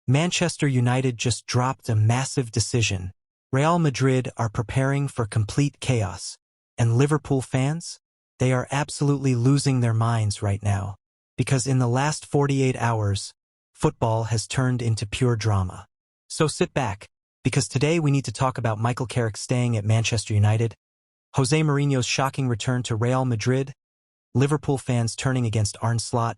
Manchester United just dropped a massive decision. Real Madrid are preparing for complete chaos. And Liverpool fans? They are absolutely losing their minds right now. Because in the last 48 hours, football has turned into pure drama. So sit back, because today we need to talk about Michael Carrick staying at Manchester United, Jose Mourinho's shocking return to Real Madrid, Liverpool fans turning against Arne Slot,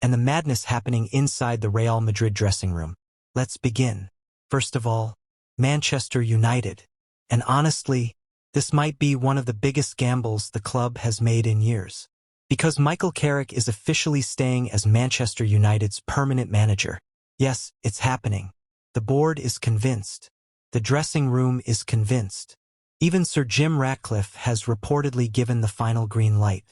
and the madness happening inside the Real Madrid dressing room. Let's begin. First of all, Manchester United. And honestly, this might be one of the biggest gambles the club has made in years. Because Michael Carrick is officially staying as Manchester United's permanent manager. Yes, it's happening. The board is convinced. The dressing room is convinced. Even Sir Jim Ratcliffe has reportedly given the final green light.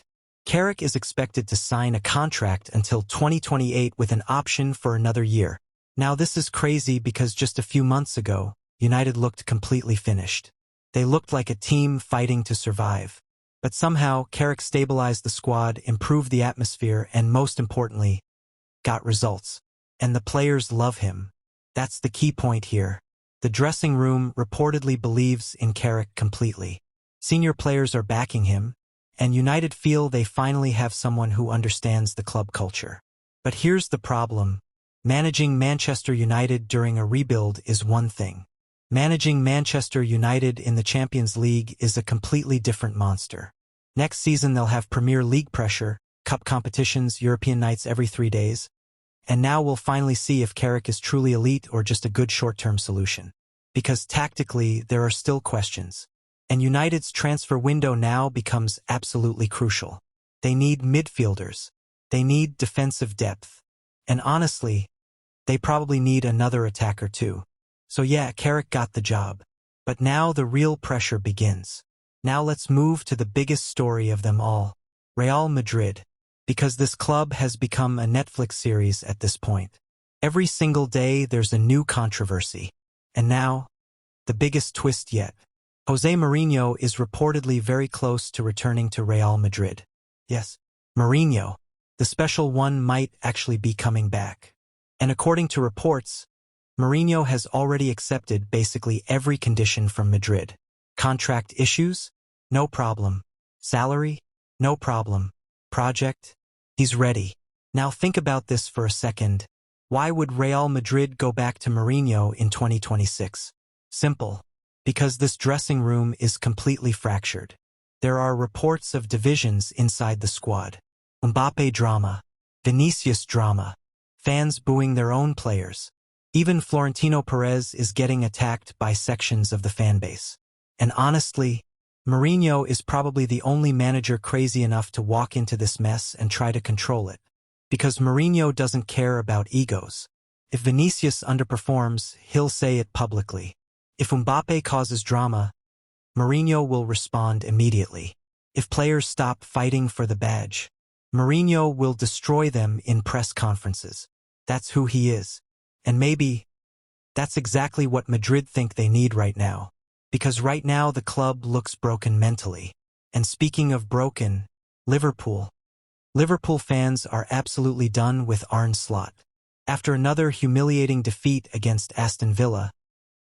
Carrick is expected to sign a contract until 2028 with an option for another year. Now this is crazy because just a few months ago, United looked completely finished. They looked like a team fighting to survive. But somehow, Carrick stabilized the squad, improved the atmosphere, and most importantly, got results. And the players love him. That's the key point here. The dressing room reportedly believes in Carrick completely. Senior players are backing him, and United feel they finally have someone who understands the club culture. But here's the problem. Managing Manchester United during a rebuild is one thing. Managing Manchester United in the Champions League is a completely different monster. Next season they'll have Premier League pressure, cup competitions, European nights every 3 days. And now we'll finally see if Carrick is truly elite or just a good short-term solution. Because tactically, there are still questions. And United's transfer window now becomes absolutely crucial. They need midfielders. They need defensive depth. And honestly, they probably need another attacker too. So yeah, Carrick got the job. But now the real pressure begins. Now let's move to the biggest story of them all. Real Madrid. Because this club has become a Netflix series at this point. Every single day there's a new controversy. And now, the biggest twist yet. Jose Mourinho is reportedly very close to returning to Real Madrid. Yes, Mourinho, the special one, might actually be coming back. And according to reports, Mourinho has already accepted basically every condition from Madrid. Contract issues? No problem. Salary? No problem. Project? He's ready. Now think about this for a second. Why would Real Madrid go back to Mourinho in 2026? Simple. Because this dressing room is completely fractured. There are reports of divisions inside the squad. Mbappé drama. Vinicius drama. Fans booing their own players. Even Florentino Perez is getting attacked by sections of the fanbase. And honestly, Mourinho is probably the only manager crazy enough to walk into this mess and try to control it. Because Mourinho doesn't care about egos. If Vinicius underperforms, he'll say it publicly. If Mbappé causes drama, Mourinho will respond immediately. If players stop fighting for the badge, Mourinho will destroy them in press conferences. That's who he is. And maybe that's exactly what Madrid think they need right now. Because right now the club looks broken mentally. And speaking of broken, Liverpool. Liverpool fans are absolutely done with Arne Slot. After another humiliating defeat against Aston Villa,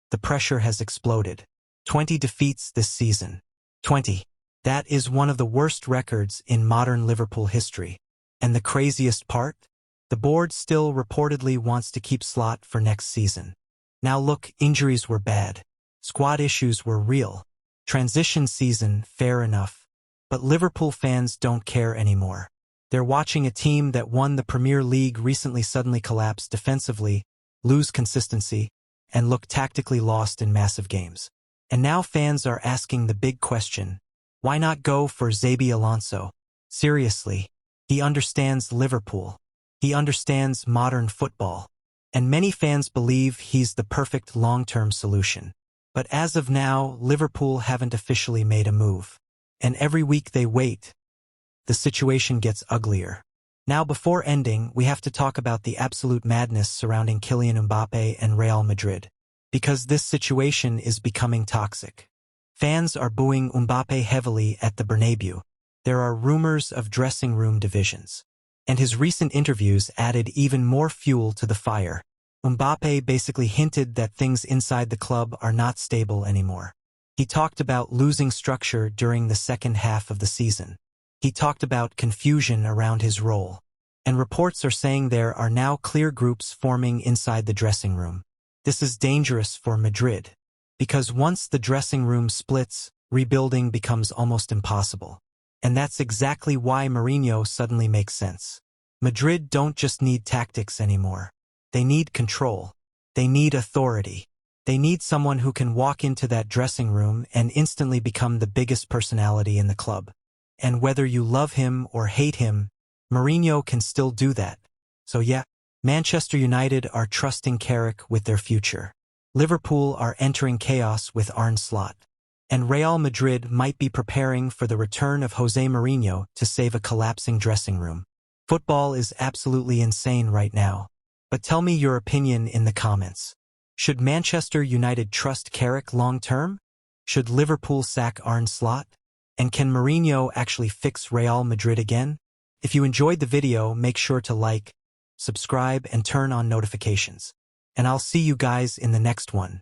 the pressure has exploded. 20 defeats this season. 20. That is one of the worst records in modern Liverpool history. And the craziest part? The board still reportedly wants to keep Slot for next season. Now look, injuries were bad. Squad issues were real. Transition season, fair enough. But Liverpool fans don't care anymore. They're watching a team that won the Premier League recently suddenly collapse defensively, lose consistency, and look tactically lost in massive games. And now fans are asking the big question, why not go for Xabi Alonso? Seriously, he understands Liverpool. He understands modern football. And many fans believe he's the perfect long-term solution. But as of now, Liverpool haven't officially made a move. And every week they wait, the situation gets uglier. Now before ending, we have to talk about the absolute madness surrounding Kylian Mbappé and Real Madrid. Because this situation is becoming toxic. Fans are booing Mbappé heavily at the Bernabeu. There are rumors of dressing room divisions. And his recent interviews added even more fuel to the fire. Mbappé basically hinted that things inside the club are not stable anymore. He talked about losing structure during the second half of the season. He talked about confusion around his role. And reports are saying there are now clear groups forming inside the dressing room. This is dangerous for Madrid, because once the dressing room splits, rebuilding becomes almost impossible. And that's exactly why Mourinho suddenly makes sense. Madrid don't just need tactics anymore. They need control. They need authority. They need someone who can walk into that dressing room and instantly become the biggest personality in the club. And whether you love him or hate him, Mourinho can still do that. So yeah, Manchester United are trusting Carrick with their future. Liverpool are entering chaos with Arne Slot. And Real Madrid might be preparing for the return of Jose Mourinho to save a collapsing dressing room. Football is absolutely insane right now. But tell me your opinion in the comments. Should Manchester United trust Carrick long-term? Should Liverpool sack Arne Slot? And can Mourinho actually fix Real Madrid again? If you enjoyed the video, make sure to like, subscribe, and turn on notifications. And I'll see you guys in the next one.